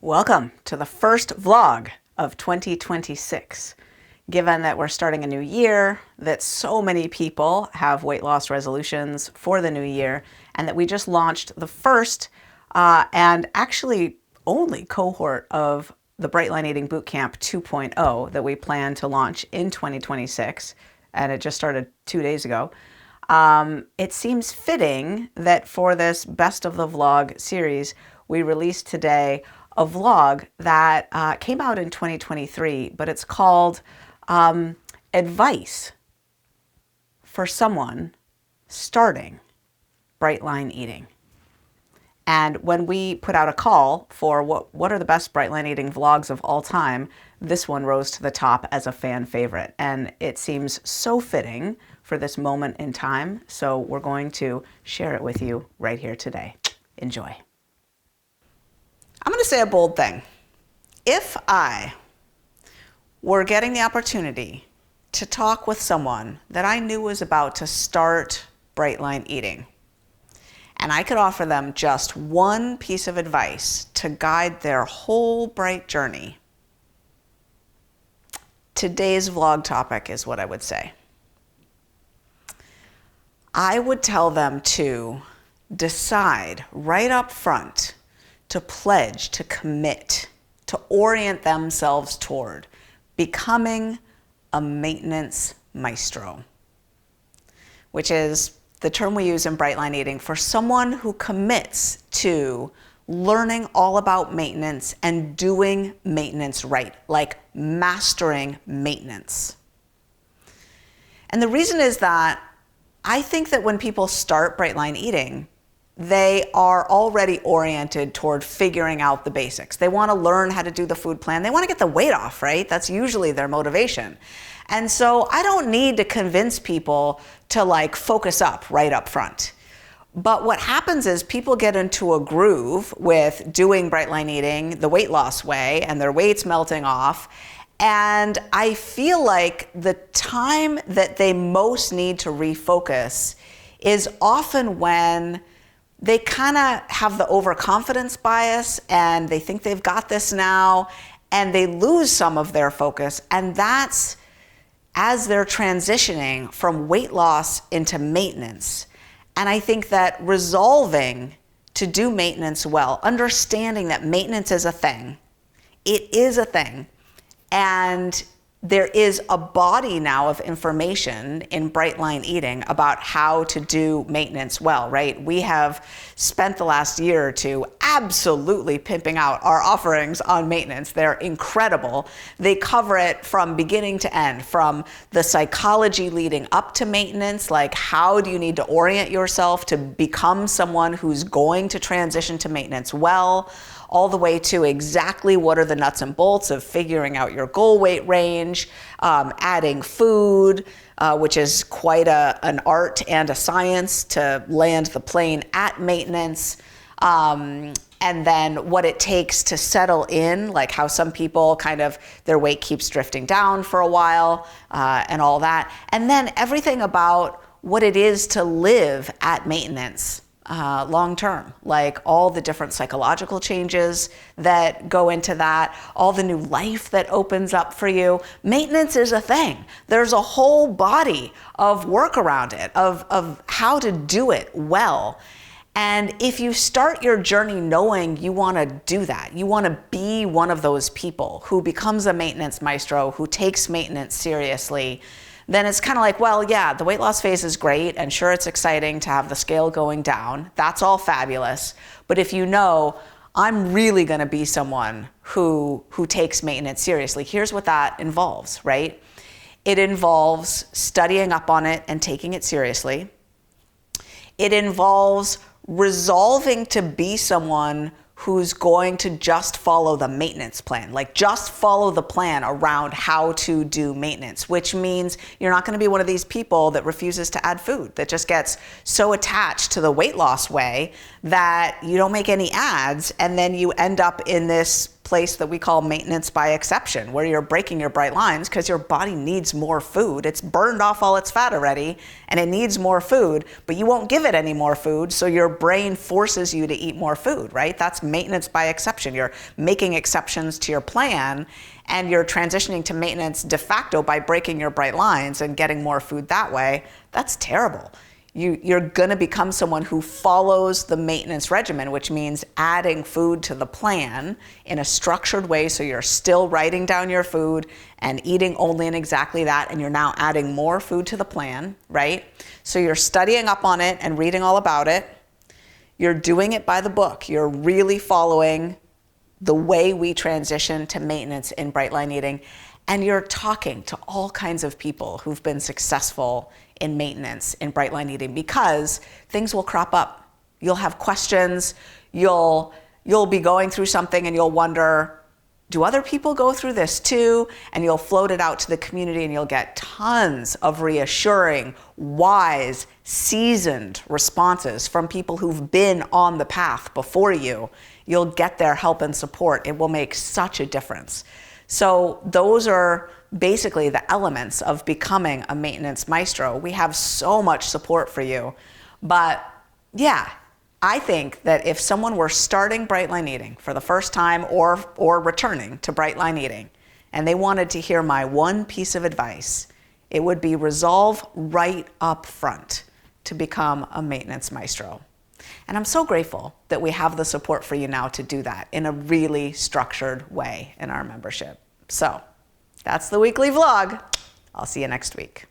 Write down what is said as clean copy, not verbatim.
Welcome to the first vlog of 2026. Given that we're starting a new year, that so many people have weight loss resolutions for the new year, and that we just launched the first and actually only cohort of the Bright Line Eating Bootcamp 2.0 that we plan to launch in 2026, and it just started 2 days ago, it seems fitting that for this Best of the Vlog series, we released today a vlog that came out in 2023, but it's called Advice for Someone Starting Bright Line Eating. And when we put out a call for what are the best Bright Line Eating vlogs of all time, this one rose to the top as a fan favorite. And it seems so fitting for this moment in time, so we're going to share it with you right here today. Enjoy. I'm going to say a bold thing. If I were getting the opportunity to talk with someone that I knew was about to start Bright Line Eating, and I could offer them just one piece of advice to guide their whole bright journey, today's vlog topic is what I would say. I would tell them to decide right up front to pledge, to commit, to orient themselves toward becoming a maintenance maestro, which is the term we use in Bright Line Eating for someone who commits to learning all about maintenance and doing maintenance right, like mastering maintenance. And the reason is that I think that when people start Bright Line Eating, they are already oriented toward figuring out the basics. They want to learn how to do the food plan. They want to get the weight off, right? That's usually their motivation. And so I don't need to convince people to focus up right up front. But what happens is people get into a groove with doing Bright Line Eating the weight loss way and their weight's melting off. And I feel like the time that they most need to refocus is often when they kind of have the overconfidence bias and they think they've got this now and they lose some of their focus. And that's as they're transitioning from weight loss into maintenance. And I think that resolving to do maintenance well, understanding that maintenance is a thing, it is a thing, and there is a body now of information in Bright Line Eating about how to do maintenance well, right? We have spent the last year or two absolutely pimping out our offerings on maintenance. They're incredible. They cover it from beginning to end, from the psychology leading up to maintenance, like how do you need to orient yourself to become someone who's going to transition to maintenance well, all the way to exactly what are the nuts and bolts of figuring out your goal weight range, adding food, which is quite an art and a science to land the plane at maintenance, and then what it takes to settle in, like how some people their weight keeps drifting down for a while, and all that. And then everything about what it is to live at maintenance. Long term, like all the different psychological changes that go into that, all the new life that opens up for you. Maintenance is a thing. There's a whole body of work around it, of how to do it well. And if you start your journey knowing you want to do that, you want to be one of those people who becomes a maintenance maestro, who takes maintenance seriously, then it's kind of like, well, yeah, the weight loss phase is great, and sure, it's exciting to have the scale going down. That's all fabulous. But if you know, I'm really going to be someone who takes maintenance seriously, here's what that involves, right? It involves studying up on it and taking it seriously. It involves resolving to be someone who's going to just follow the maintenance plan, like just follow the plan around how to do maintenance, which means you're not going to be one of these people that refuses to add food, that just gets so attached to the weight loss way that you don't make any ads, and then you end up in this place that we call maintenance by exception, where you're breaking your bright lines because your body needs more food. It's burned off all its fat already and it needs more food, but you won't give it any more food, so your brain forces you to eat more food, right? That's maintenance by exception. You're making exceptions to your plan and you're transitioning to maintenance de facto by breaking your bright lines and getting more food that way. That's terrible. You're going to become someone who follows the maintenance regimen, which means adding food to the plan in a structured way, so you're still writing down your food and eating only and exactly that, and you're now adding more food to the plan, right? So you're studying up on it and reading all about it. You're doing it by the book. You're really following the way we transition to maintenance in bright line eating, and you're talking to all kinds of people who've been successful in maintenance in bright line eating, because things will crop up. You'll have questions, you'll be going through something and you'll wonder, do other people go through this too? And you'll float it out to the community and you'll get tons of reassuring, wise, seasoned responses from people who've been on the path before you. You'll get their help and support. It will make such a difference. So those are basically the elements of becoming a maintenance maestro. We have so much support for you. But yeah, I think that if someone were starting bright line eating for the first time or returning to bright line eating, and they wanted to hear my one piece of advice, it would be resolve right up front to become a maintenance maestro. And I'm so grateful that we have the support for you now to do that in a really structured way in our membership. So that's the weekly vlog. I'll see you next week.